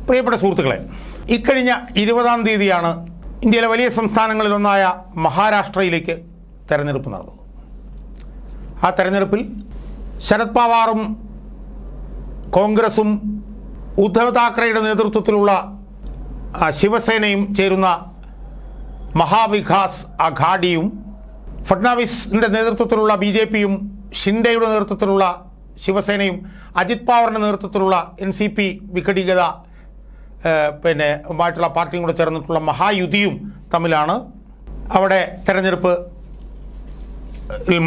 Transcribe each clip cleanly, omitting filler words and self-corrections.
പ്രിയപ്പെട്ട സുഹൃത്തുക്കളെ, ഇക്കഴിഞ്ഞ 20-ാം തീയതിയാണ് ഇന്ത്യയിലെ വലിയ സംസ്ഥാനങ്ങളിലൊന്നായ മഹാരാഷ്ട്രയിലേക്ക് തെരഞ്ഞെടുപ്പ് നടന്നത്. ആ തെരഞ്ഞെടുപ്പിൽ ശരത് പവാറും കോൺഗ്രസും ഉദ്ധവ് താക്കറെയുടെ നേതൃത്വത്തിലുള്ള ശിവസേനയും ചേരുന്ന മഹാവികാസ് അഘാഡിയും ഫഡ്നാവിസിൻ്റെ നേതൃത്വത്തിലുള്ള BJPയും ഷിൻഡെയുടെ നേതൃത്വത്തിലുള്ള ശിവസേനയും അജിത് പവാറിൻ്റെ നേതൃത്വത്തിലുള്ള NCP വിഘടികത മായിട്ടുള്ള പാർട്ടിയും കൂടെ ചേർന്നിട്ടുള്ള മഹായുതിയും തമ്മിലാണ് അവിടെ തെരഞ്ഞെടുപ്പ്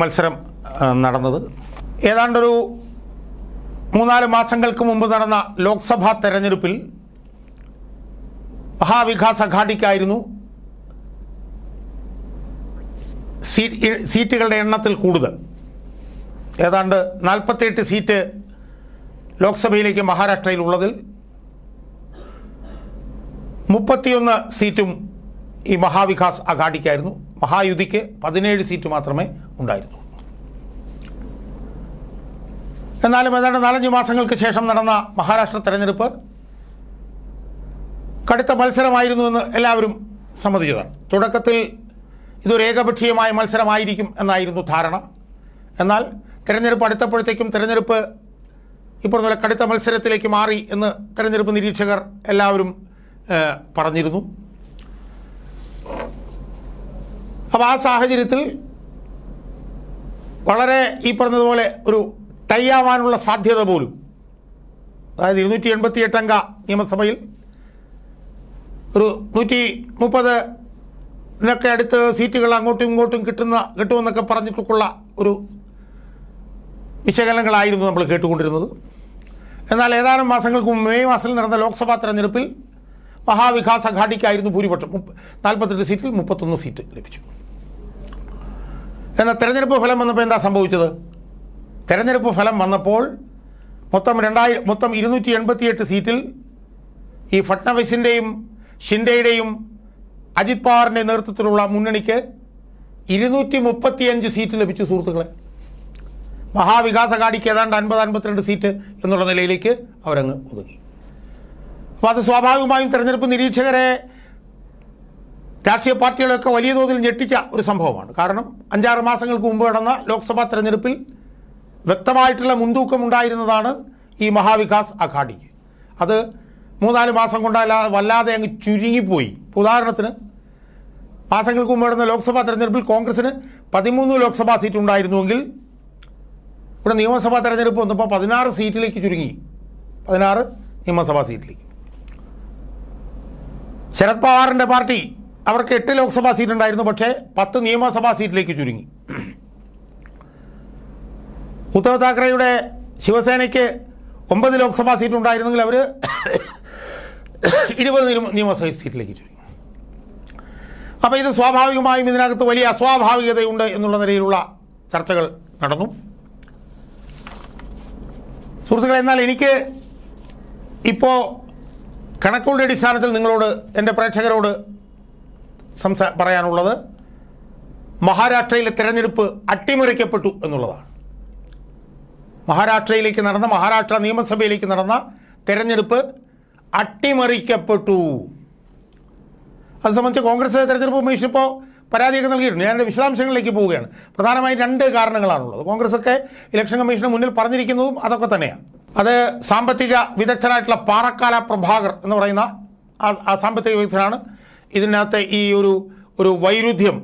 മത്സരം നടന്നത്. ഏതാണ്ടൊരു 3-4 മാസങ്ങൾക്ക് മുമ്പ് നടന്ന ലോക്സഭാ തെരഞ്ഞെടുപ്പിൽ മഹാവികാസ് അഘാഡിക്കായിരുന്നു സീറ്റുകളുടെ എണ്ണത്തിൽ കൂടുതൽ. ഏതാണ്ട് 48 സീറ്റ് ലോക്സഭയിലേക്ക് മഹാരാഷ്ട്രയിലുള്ളതിൽ 31 സീറ്റും ഈ മഹാവികാസ് അഘാഡിക്കായിരുന്നു. മഹായുതിക്ക് 17 സീറ്റ് മാത്രമേ ഉണ്ടായിരുന്നു. എന്നാലും ഏതാണ്ട് 4-5 മാസങ്ങൾക്ക് ശേഷം നടന്ന മഹാരാഷ്ട്ര തെരഞ്ഞെടുപ്പ് കടുത്ത മത്സരമായിരുന്നുവെന്ന് എല്ലാവരും സമ്മതിച്ചതാണ്. തുടക്കത്തിൽ ഇതൊരു ഏകപക്ഷീയമായ മത്സരമായിരിക്കും എന്നായിരുന്നു ധാരണ. എന്നാൽ തെരഞ്ഞെടുപ്പ് അടുത്തപ്പോഴത്തേക്കും തെരഞ്ഞെടുപ്പ് ഇപ്പോൾ നല്ല കടുത്ത മത്സരത്തിലേക്ക് മാറി എന്ന് തെരഞ്ഞെടുപ്പ് നിരീക്ഷകർ എല്ലാവരും പറഞ്ഞിരുന്നു. അപ്പോൾ ആ സാഹചര്യത്തിൽ വളരെ ഈ പറഞ്ഞതുപോലെ ഒരു ടൈ ആവാനുള്ള സാധ്യത പോലും, അതായത് 288 അംഗ നിയമസഭയിൽ ഒരു 130 അടുത്ത് സീറ്റുകൾ അങ്ങോട്ടും ഇങ്ങോട്ടും കിട്ടുമെന്നൊക്കെ പറഞ്ഞിട്ടുള്ള ഒരു വിശകലനങ്ങളായിരുന്നു നമ്മൾ കേട്ടുകൊണ്ടിരുന്നത്. എന്നാൽ ഏതാനും മാസങ്ങൾക്ക് മുമ്പ് മെയ് മാസത്തിൽ നടന്ന ലോക്സഭാ തെരഞ്ഞെടുപ്പിൽ മഹാവികാസ് അഘാഡിക്കായിരുന്നു ഭൂരിപക്ഷം. 48 സീറ്റിൽ 31 സീറ്റ് ലഭിച്ചു. എന്നാൽ തെരഞ്ഞെടുപ്പ് ഫലം വന്നപ്പോൾ എന്താ സംഭവിച്ചത്? തെരഞ്ഞെടുപ്പ് ഫലം വന്നപ്പോൾ മൊത്തം 288 സീറ്റിൽ ഈ ഫഡ്നാവിസിൻ്റെയും ഷിൻഡെയുടെയും അജിത് പവാറിൻ്റെ നേതൃത്വത്തിലുള്ള മുന്നണിക്ക് 235 സീറ്റ് ലഭിച്ചു. സുഹൃത്തുക്കളെ, മഹാവികാസ് അഘാഡിക്ക് ഏതാണ്ട് 50-52 സീറ്റ് എന്നുള്ള നിലയിലേക്ക് അവരങ്ങ് ഒതുങ്ങി. അപ്പോൾ അത് സ്വാഭാവികമായും തെരഞ്ഞെടുപ്പ് നിരീക്ഷകരെ, രാഷ്ട്രീയ പാർട്ടികളൊക്കെ വലിയ തോതിൽ ഞെട്ടിച്ച ഒരു സംഭവമാണ്. കാരണം 5-6 മാസങ്ങൾക്ക് മുമ്പ് നടന്ന ലോക്സഭാ തെരഞ്ഞെടുപ്പിൽ വ്യക്തമായിട്ടുള്ള മുൻതൂക്കം ഉണ്ടായിരുന്നതാണ് ഈ മഹാവികാസ് അഘാഡിക്ക്. അത് 3-4 മാസം കൊണ്ടല്ല വല്ലാതെ അങ്ങ് ചുരുങ്ങിപ്പോയി. ഉദാഹരണത്തിന് മാസങ്ങൾക്ക് മുമ്പ് നടന്ന ലോക്സഭാ തെരഞ്ഞെടുപ്പിൽ കോൺഗ്രസിന് 13 ലോക്സഭാ സീറ്റ് ഉണ്ടായിരുന്നുവെങ്കിൽ ഇവിടെ നിയമസഭാ തെരഞ്ഞെടുപ്പ് വന്നപ്പോൾ 16 സീറ്റിലേക്ക് ചുരുങ്ങി. 16 നിയമസഭാ സീറ്റിലേക്ക്. ശരത് പവാറിൻ്റെ പാർട്ടി അവർക്ക് 8 ലോക്സഭാ സീറ്റ് ഉണ്ടായിരുന്നു, പക്ഷേ 10 നിയമസഭാ സീറ്റിലേക്ക് ചുരുങ്ങി. ഉദ്ധവ് താക്കറെയുടെ ശിവസേനയ്ക്ക് 9 ലോക്സഭാ സീറ്റ് ഉണ്ടായിരുന്നെങ്കിൽ അവർ 20 നിയമസഭാ സീറ്റിലേക്ക് ചുരുങ്ങി. അപ്പോൾ ഇത് സ്വാഭാവികമായും ഇതിനകത്ത് വലിയ അസ്വാഭാവികതയുണ്ട് എന്നുള്ള നിലയിലുള്ള ചർച്ചകൾ നടന്നു. സുഹൃത്തുക്കളെ, എന്നാൽ എനിക്ക് ഇപ്പോൾ കണക്കുകളുടെ അടിസ്ഥാനത്തിൽ നിങ്ങളോട്, എൻ്റെ പ്രേക്ഷകരോട് പറയാനുള്ളത് മഹാരാഷ്ട്രയിലെ തെരഞ്ഞെടുപ്പ് അട്ടിമറിക്കപ്പെട്ടു എന്നുള്ളതാണ്. മഹാരാഷ്ട്ര നിയമസഭയിലേക്ക് നടന്ന തെരഞ്ഞെടുപ്പ് അട്ടിമറിക്കപ്പെട്ടു. അത് സംബന്ധിച്ച് കോൺഗ്രസ് തെരഞ്ഞെടുപ്പ് കമ്മീഷൻ ഇപ്പോൾ പരാതിയൊക്കെ നൽകിയിട്ടുണ്ട്. ഞാൻ എൻ്റെ വിശദാംശങ്ങളിലേക്ക് പോവുകയാണ്. പ്രധാനമായും 2 കാരണങ്ങളാണുള്ളത്. കോൺഗ്രസൊക്കെ ഇലക്ഷൻ കമ്മീഷന് മുന്നിൽ പറഞ്ഞിരിക്കുന്നതും അതൊക്കെ തന്നെയാണ്. അത് സാമ്പത്തിക വിദഗ്ധനായിട്ടുള്ള പാറക്കാല പ്രഭാകർ എന്ന് പറയുന്ന ആ സാമ്പത്തിക വിദഗ്ധനാണ് ഇതിനകത്തെ ഈ ഒരു വൈരുദ്ധ്യം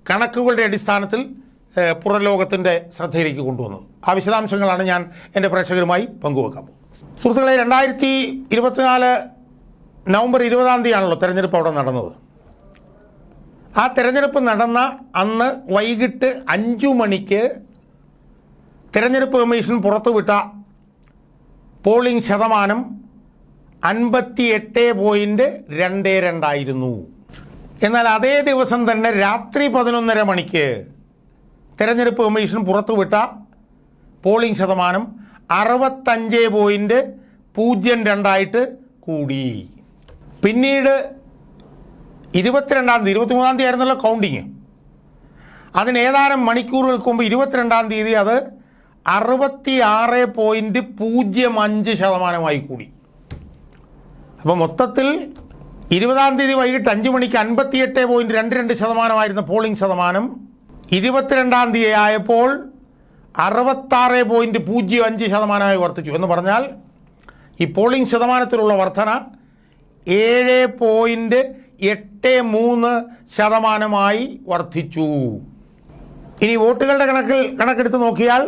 കണക്കുകളുടെ അടിസ്ഥാനത്തിൽ പുറലോകത്തിൻ്റെ ശ്രദ്ധയിലേക്ക് കൊണ്ടുവന്നത്. ആ വിശദാംശങ്ങളാണ് ഞാൻ എൻ്റെ പ്രേക്ഷകരുമായി പങ്കുവെക്കാൻ പോകുന്നത്. സുഹൃത്തുക്കളെ, 2024 നവംബർ 20-ാം തീയതിയാണല്ലോ തെരഞ്ഞെടുപ്പ് അവിടെ നടന്നത്. ആ തെരഞ്ഞെടുപ്പ് നടന്ന അന്ന് വൈകിട്ട് 5 മണിക്ക് തെരഞ്ഞെടുപ്പ് കമ്മീഷൻ പുറത്തുവിട്ട പോളിംഗ് ശതമാനം 58.22 ആയിരുന്നു. എന്നാൽ അതേ ദിവസം തന്നെ രാത്രി 11:30 മണിക്ക് തെരഞ്ഞെടുപ്പ് കമ്മീഷൻ പുറത്തുവിട്ട പോളിംഗ് ശതമാനം 65.02 കൂടി. പിന്നീട് 23-ാം തീയതി ആയിരുന്നല്ലോ കൗണ്ടിങ്. അതിനേതാനും മണിക്കൂറുകൾക്ക് മുമ്പ് 22-ാം തീയതി അത് 66.05% കൂടി. അപ്പോൾ മൊത്തത്തിൽ 20-ാം തീയതി വൈകിട്ട് 5 മണിക്ക് 58.22% പോളിംഗ് ശതമാനം 22-ാം തീയതി ആയപ്പോൾ 66.05% വർദ്ധിച്ചു. എന്ന് പറഞ്ഞാൽ ഈ പോളിംഗ് ശതമാനത്തിലുള്ള വർധന 7.83% വർദ്ധിച്ചു. ഇനി വോട്ടുകളുടെ കണക്കെടുത്ത് നോക്കിയാൽ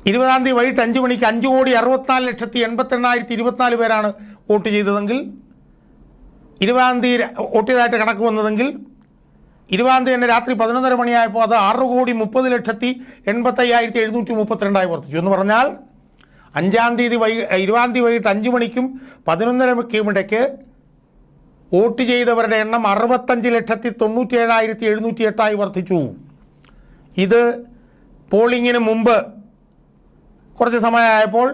20-ാം തീയതി വൈകിട്ട് 5 മണിക്ക് 5,64,84,084 പേരാണ് വോട്ട് ചെയ്തതെങ്കിൽ 20-ാം തീയതി വോട്ട് ചെയ്തതായിട്ട് കണക്ക് വന്നതെങ്കിൽ 20-ാം തീയതി തന്നെ രാത്രി 11:30 മണിയായപ്പോൾ അത് 6,30,85,732 വർദ്ധിച്ചു. എന്ന് പറഞ്ഞാൽ 20-ാം തീയതി വൈകിട്ട് 5 മണിക്കും 11:30 ഇടയ്ക്ക് വോട്ട് ചെയ്തവരുടെ എണ്ണം 65,97,708 വർദ്ധിച്ചു. ഇത് പോളിങ്ങിന് മുമ്പ് കുറച്ച് സമയമായപ്പോൾ,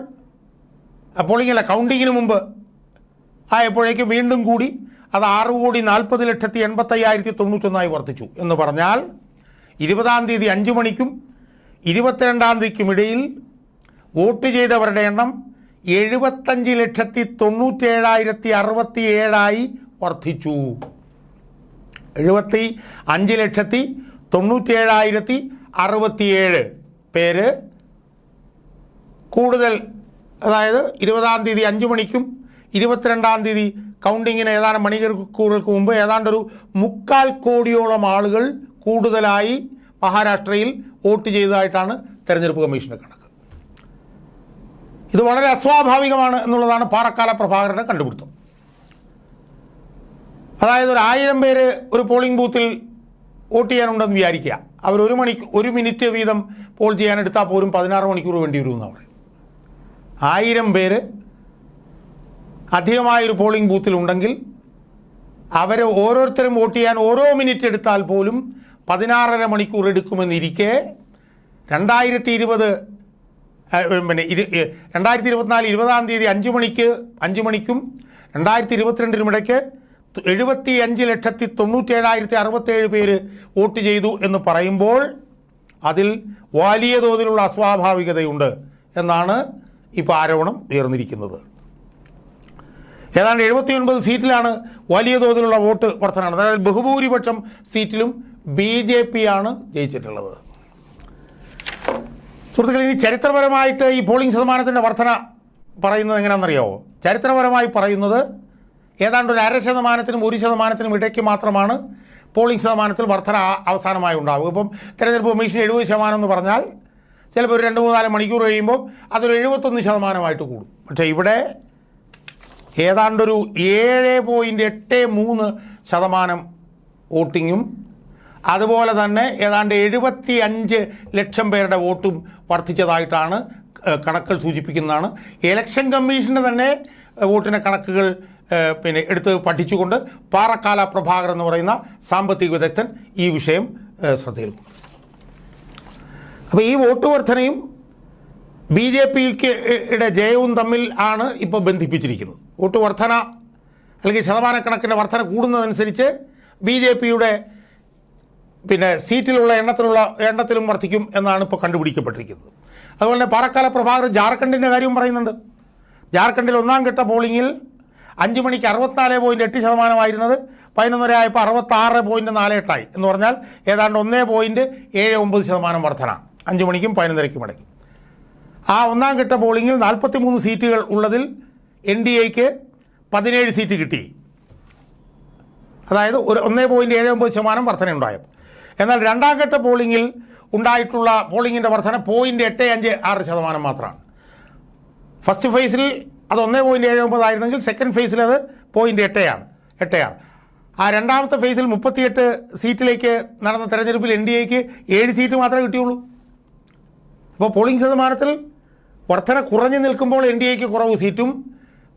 കൗണ്ടിങ്ങിന് മുമ്പ് ആയപ്പോഴേക്കും വീണ്ടും കൂടി അത് 6,40,85,091 വർദ്ധിച്ചു. എന്ന് പറഞ്ഞാൽ 20-ാം തീയതി 5 മണിക്കും 22-ാം തീയതിക്കും ഇടയിൽ വോട്ട് ചെയ്തവരുടെ എണ്ണം 75,97,067 വർദ്ധിച്ചു. 75,97,067 പേര് കൂടുതൽ, അതായത് 20-ാം തീയതി 5 മണിക്കും 22-ാം തീയതി കൗണ്ടിങ്ങിന് ഏതാനും മണിക്കൂറുകൾക്ക് മുമ്പ് ഏതാണ്ടൊരു 3/4 കോടിയോളം ആളുകൾ കൂടുതലായി മഹാരാഷ്ട്രയിൽ വോട്ട് ചെയ്തതായിട്ടാണ് തെരഞ്ഞെടുപ്പ് കമ്മീഷന്റെ കണക്ക്. ഇത് വളരെ അസ്വാഭാവികമാണ് എന്നുള്ളതാണ് പാറക്കാല പ്രഭാകരന്റെ കണ്ടുപിടുത്തം. അതായത് 1000 പേര് ഒരു പോളിംഗ് ബൂത്തിൽ വോട്ട് ചെയ്യാനുണ്ടെന്ന് വിചാരിക്കുക. അവർ 1 മിനിറ്റ് വീതം പോൾ ചെയ്യാനെടുത്താൽ പോലും 16 മണിക്കൂർ വേണ്ടി വരുമെന്നാണ് പറയുന്നത്. 1000 പേര് അധികമായൊരു പോളിംഗ് ബൂത്തിലുണ്ടെങ്കിൽ അവർ ഓരോരുത്തരും വോട്ട് ചെയ്യാൻ ഓരോ മിനിറ്റ് എടുത്താൽ പോലും 16.5 മണിക്കൂർ എടുക്കുമെന്നിരിക്കെ 2024 20-ാം തീയതി 5 മണിക്കും 2022 ഇടയ്ക്ക് 75,97,067 പേര് വോട്ട് ചെയ്തു എന്ന് പറയുമ്പോൾ അതിൽ വലിയ തോതിലുള്ള അസ്വാഭാവികതയുണ്ട് എന്നാണ് ഇപ്പോൾ ആരോപണം ഉയർന്നിരിക്കുന്നത്. ഏതാണ്ട് 79 സീറ്റിലാണ് വലിയ തോതിലുള്ള വോട്ട് വർധന. അതായത് ബഹുഭൂരിപക്ഷം സീറ്റിലും BJP ആണ് ജയിച്ചിട്ടുള്ളത്. സുഹൃത്തുക്കളെ, ഇനി ചരിത്രപരമായിട്ട് ഈ പോളിംഗ് ശതമാനത്തിൻ്റെ വർധന പറയുന്നത് എങ്ങനെയാണെന്നറിയാമോ? ചരിത്രപരമായി പറയുന്നത് ഏതാണ്ട് ഒരു 0.5%-നും 1%-നും ഇടയ്ക്ക് മാത്രമാണ് പോളിംഗ് ശതമാനത്തിൽ വർധന അവസാനമായി ഉണ്ടാവുക. ഇപ്പം തെരഞ്ഞെടുപ്പ് കമ്മീഷൻ 70% എന്ന് പറഞ്ഞാൽ ചിലപ്പോൾ ഒരു 2-3-4 മണിക്കൂർ കഴിയുമ്പോൾ അതൊരു 71% കൂടും. പക്ഷേ ഇവിടെ ഏതാണ്ടൊരു 7.83% വോട്ടിങ്ങും അതുപോലെ തന്നെ ഏതാണ്ട് 75 ലക്ഷം പേരുടെ വോട്ടും വർദ്ധിച്ചതായിട്ടാണ് കണക്കുകൾ സൂചിപ്പിക്കുന്നതാണ്. ഇലക്ഷൻ കമ്മീഷന് തന്നെ വോട്ടിൻ്റെ കണക്കുകൾ എടുത്ത് പഠിച്ചുകൊണ്ട് പാറക്കാല പ്രഭാകർ എന്ന് പറയുന്ന സാമ്പത്തിക വിദഗ്ധൻ ഈ വിഷയം ശ്രദ്ധയിൽ കൊണ്ടു. അപ്പോൾ ഈ വോട്ട് വർധനയും BJPയുടെ ജയവും തമ്മിൽ ആണ് ഇപ്പോൾ ബന്ധിപ്പിച്ചിരിക്കുന്നത്. വോട്ട് വർധന അല്ലെങ്കിൽ ശതമാനക്കണക്കിൻ്റെ വർധന കൂടുന്നതനുസരിച്ച് BJPയുടെ സീറ്റിലുള്ള എണ്ണത്തിലും വർദ്ധിക്കും എന്നാണ് ഇപ്പോൾ കണ്ടുപിടിക്കപ്പെട്ടിരിക്കുന്നത്. അതുപോലെ തന്നെ പാറക്കാല പ്രഭാകർ ജാർഖണ്ഡിൻ്റെ കാര്യം പറയുന്നുണ്ട്. ജാർഖണ്ഡിൽ 1-ാം ഘട്ട പോളിംഗിൽ 5 മണിക്ക് 64.8% 11:30 ആയപ്പോൾ 66.48 എന്ന് പറഞ്ഞാൽ ഏതാണ്ട് 1.79% വർധന 5 മണിക്കും 11:30 ഇടയ്ക്ക്. ആ 1-ാം ഘട്ട പോളിംഗിൽ 43 സീറ്റുകൾ ഉള്ളതിൽ NDAക്ക് 17 സീറ്റ് കിട്ടി. അതായത് 1.79% വർധനയുണ്ടായപ്പോൾ. എന്നാൽ 2-ാം ഘട്ട പോളിംഗിൽ ഉണ്ടായിട്ടുള്ള പോളിംഗിൻ്റെ വർധന 0.856% മാത്രമാണ്. ഫസ്റ്റ് ഫേസിൽ അത് 1.79 ആയിരുന്നെങ്കിൽ സെക്കൻഡ് ഫേസിൽ അത് 0.86. ആ രണ്ടാമത്തെ ഫേസിൽ 38 സീറ്റിലേക്ക് നടന്ന തെരഞ്ഞെടുപ്പിൽ NDAക്ക് 7 സീറ്റ് മാത്രമേ കിട്ടിയുള്ളൂ. അപ്പോൾ പോളിംഗ് ശതമാനത്തിൽ വർധന കുറഞ്ഞു നിൽക്കുമ്പോൾ NDAക്ക് കുറവ് സീറ്റും,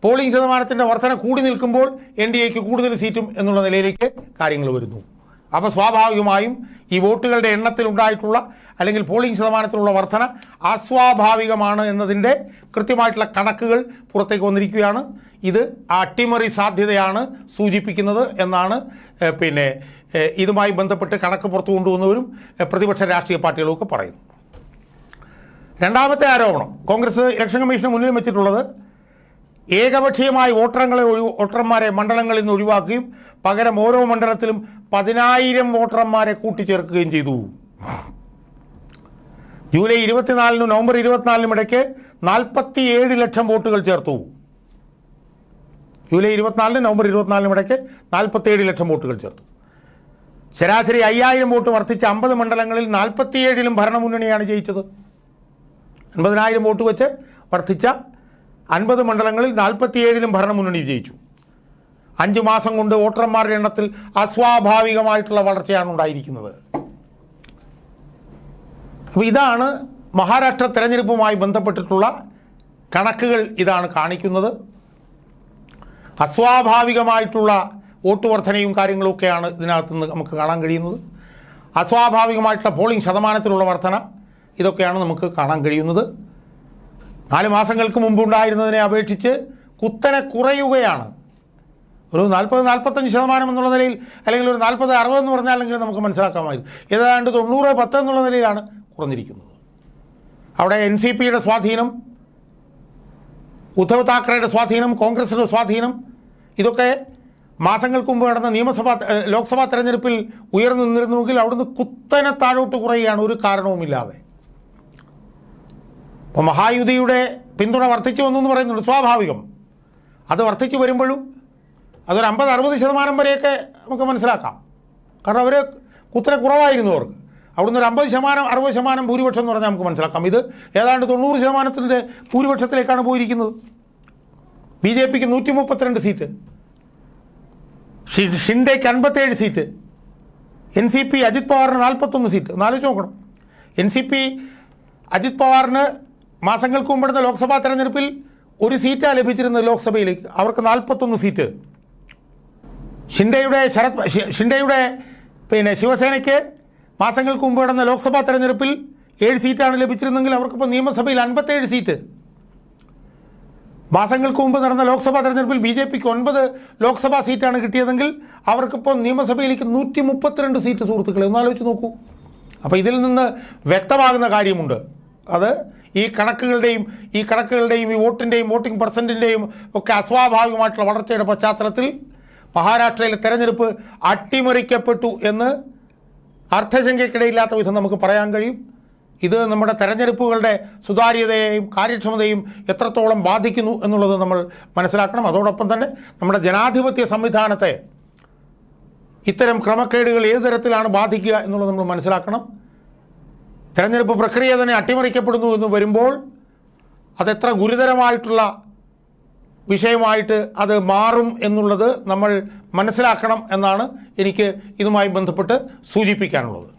പോളിംഗ് ശതമാനത്തിൻ്റെ വർധന കൂടി നിൽക്കുമ്പോൾ NDAക്ക് കൂടുതൽ സീറ്റും എന്നുള്ള നിലയിലേക്ക് കാര്യങ്ങൾ വരുന്നു. അപ്പോൾ സ്വാഭാവികമായും ഈ വോട്ടുകളുടെ എണ്ണത്തിലുണ്ടായിട്ടുള്ള അല്ലെങ്കിൽ പോളിംഗ് ശതമാനത്തിലുള്ള വർധന അസ്വാഭാവികമാണ് എന്നതിൻ്റെ കൃത്യമായിട്ടുള്ള കണക്കുകൾ പുറത്തേക്ക് വന്നിരിക്കുകയാണ്. ഇത് അട്ടിമറി സാധ്യതയാണ് സൂചിപ്പിക്കുന്നത് എന്നാണ് ഇതുമായി ബന്ധപ്പെട്ട് കണക്ക് പുറത്തു കൊണ്ടുവന്നവരും പ്രതിപക്ഷ രാഷ്ട്രീയ പാർട്ടികളുമൊക്കെ പറയുന്നു. രണ്ടാമത്തെ ആരോപണം കോൺഗ്രസ് ഇലക്ഷൻ കമ്മീഷന് മുന്നിൽ വെച്ചിട്ടുള്ളത് ഏകപക്ഷീയമായി വോട്ടർമാരെ മണ്ഡലങ്ങളിൽ നിന്ന് ഒഴിവാക്കുകയും പകരം ഓരോ മണ്ഡലത്തിലും 10,000 വോട്ടർമാരെ കൂട്ടിച്ചേർക്കുകയും ചെയ്തു. ജൂലൈ 24 നവംബർ 24 ഇടയ്ക്ക് 47 ലക്ഷം വോട്ടുകൾ ചേർത്തു. ജൂലൈ 24 നവംബർ 24 ഇടയ്ക്ക് 47 ലക്ഷം വോട്ടുകൾ ചേർത്തു. ശരാശരി 5000 വോട്ട് വർദ്ധിച്ച 50 മണ്ഡലങ്ങളിൽ 47ലും ഭരണമുന്നണിയാണ് ജയിച്ചത്. 50,000 വോട്ട് വെച്ച് വർദ്ധിച്ച 50 മണ്ഡലങ്ങളിൽ 47ലും ഭരണമുന്നണി വിജയിച്ചു. 5 മാസം കൊണ്ട് വോട്ടർമാരുടെ എണ്ണത്തിൽ അസ്വാഭാവികമായിട്ടുള്ള വളർച്ചയാണ് ഉണ്ടായിരിക്കുന്നത്. അപ്പോൾ ഇതാണ് മഹാരാഷ്ട്ര തെരഞ്ഞെടുപ്പുമായി ബന്ധപ്പെട്ടിട്ടുള്ള കണക്കുകൾ ഇതാണ് കാണിക്കുന്നത്. അസ്വാഭാവികമായിട്ടുള്ള വോട്ട് വർധനയും കാര്യങ്ങളൊക്കെയാണ് ഇതിനകത്ത് നിന്ന് നമുക്ക് കാണാൻ കഴിയുന്നത്. അസ്വാഭാവികമായിട്ടുള്ള പോളിംഗ് ശതമാനത്തിലുള്ള വർധന ഇതൊക്കെയാണ് നമുക്ക് കാണാൻ കഴിയുന്നത്. 4 മാസങ്ങൾക്ക് മുമ്പുണ്ടായിരുന്നതിനെ അപേക്ഷിച്ച് കുത്തനെ കുറയുകയാണ്. ഒരു 40-45% എന്നുള്ള നിലയിൽ, അല്ലെങ്കിൽ ഒരു 40-60 എന്ന് പറഞ്ഞാലെങ്കിലും നമുക്ക് മനസ്സിലാക്കാമായിരുന്നു. ഏതാണ്ട് 90-10 എന്നുള്ള നിലയിലാണ് കുറഞ്ഞിരിക്കുന്നത്. അവിടെ NCPയുടെ സ്വാധീനം, ഉദ്ധവ് താക്കറെയുടെ സ്വാധീനം, കോൺഗ്രസിൻ്റെ സ്വാധീനം, ഇതൊക്കെ മാസങ്ങൾക്ക് മുമ്പ് നടന്ന ലോക്സഭാ തെരഞ്ഞെടുപ്പിൽ ഉയർന്നു നിന്നിരുന്നുവെങ്കിൽ അവിടുന്ന് കുത്തനെ താഴോട്ട് കുറയുകയാണ് ഒരു കാരണവുമില്ലാതെ. അപ്പോൾ മഹായുതിയുടെ പിന്തുണ വർദ്ധിച്ചു വന്നു എന്ന് പറയുന്നുണ്ട്. സ്വാഭാവികം. അത് വർദ്ധിച്ചു വരുമ്പോഴും അതൊരു 50-60% വരെയൊക്കെ നമുക്ക് മനസ്സിലാക്കാം. കാരണം അവർ കുത്തനെ കുറവായിരുന്നു അവർക്ക്. അവിടുന്ന് ഒരു 50%-60% ഭൂരിപക്ഷം എന്ന് പറഞ്ഞാൽ നമുക്ക് മനസ്സിലാക്കാം. ഇത് ഏതാണ്ട് 90% ഭൂരിപക്ഷത്തിലേക്കാണ് പോയിരിക്കുന്നത്. BJPക്ക് 132 സീറ്റ്, ഷിൻഡേക്ക് 57 സീറ്റ്, NCP അജിത് പവാറിന് 41 സീറ്റ്. ആലോചിച്ച് നോക്കണം. NCP അജിത് പവാറിന് മാസങ്ങൾക്ക് മുമ്പ് ലോക്സഭാ തെരഞ്ഞെടുപ്പിൽ ഒരു സീറ്റാണ് ലഭിച്ചിരുന്നത് ലോക്സഭയിലേക്ക്. അവർക്ക് 41 സീറ്റ്. ഷിൻഡെയുടെ ശിവസേനയ്ക്ക് മാസങ്ങൾക്ക് മുമ്പ് നടന്ന ലോക്സഭാ തെരഞ്ഞെടുപ്പിൽ 7 സീറ്റാണ് ലഭിച്ചിരുന്നെങ്കിൽ അവർക്കിപ്പോൾ നിയമസഭയിൽ 57 സീറ്റ്. മാസങ്ങൾക്ക് മുമ്പ് നടന്ന ലോക്സഭാ തെരഞ്ഞെടുപ്പിൽ BJPക്ക് 9 ലോക്സഭാ സീറ്റാണ് കിട്ടിയതെങ്കിൽ അവർക്കിപ്പോൾ നിയമസഭയിലേക്ക് 132 സീറ്റ്. സുഹൃത്തുക്കളെ, ഒന്നാലോചിച്ച് നോക്കൂ. അപ്പോൾ ഇതിൽ നിന്ന് വ്യക്തമാകുന്ന കാര്യമുണ്ട്. അത് ഈ കണക്കുകളുടെയും ഈ വോട്ടിൻ്റെയും വോട്ടിംഗ് പെർസെൻറ്റിൻ്റെയും ഒക്കെ അസ്വാഭാവികമായിട്ടുള്ള വളർച്ചയുടെ പശ്ചാത്തലത്തിൽ മഹാരാഷ്ട്രയിലെ തെരഞ്ഞെടുപ്പ് അട്ടിമറിക്കപ്പെട്ടു എന്ന് അർത്ഥശങ്കയ്ക്കിടയില്ലാത്ത വിധം നമുക്ക് പറയാൻ കഴിയും. ഇത് നമ്മുടെ തെരഞ്ഞെടുപ്പുകളുടെ സുതാര്യതയെയും കാര്യക്ഷമതയും എത്രത്തോളം ബാധിക്കുന്നു എന്നുള്ളത് നമ്മൾ മനസ്സിലാക്കണം. അതോടൊപ്പം തന്നെ നമ്മുടെ ജനാധിപത്യ സംവിധാനത്തെ ഇത്തരം ക്രമക്കേടുകൾ ഏത് തരത്തിലാണ് ബാധിക്കുക എന്നുള്ളത് നമ്മൾ മനസ്സിലാക്കണം. തെരഞ്ഞെടുപ്പ് പ്രക്രിയ തന്നെ അട്ടിമറിക്കപ്പെടുന്നു എന്ന് വരുമ്പോൾ അതെത്ര ഗുരുതരമായിട്ടുള്ള വിഷയമായിട്ട് അത് മാറും എന്നുള്ളത് നമ്മൾ മനസ്സിലാക്കണം എന്നാണ് എനിക്ക് ഇതുമായി ബന്ധപ്പെട്ട് സൂചിപ്പിക്കാനുള്ളത്.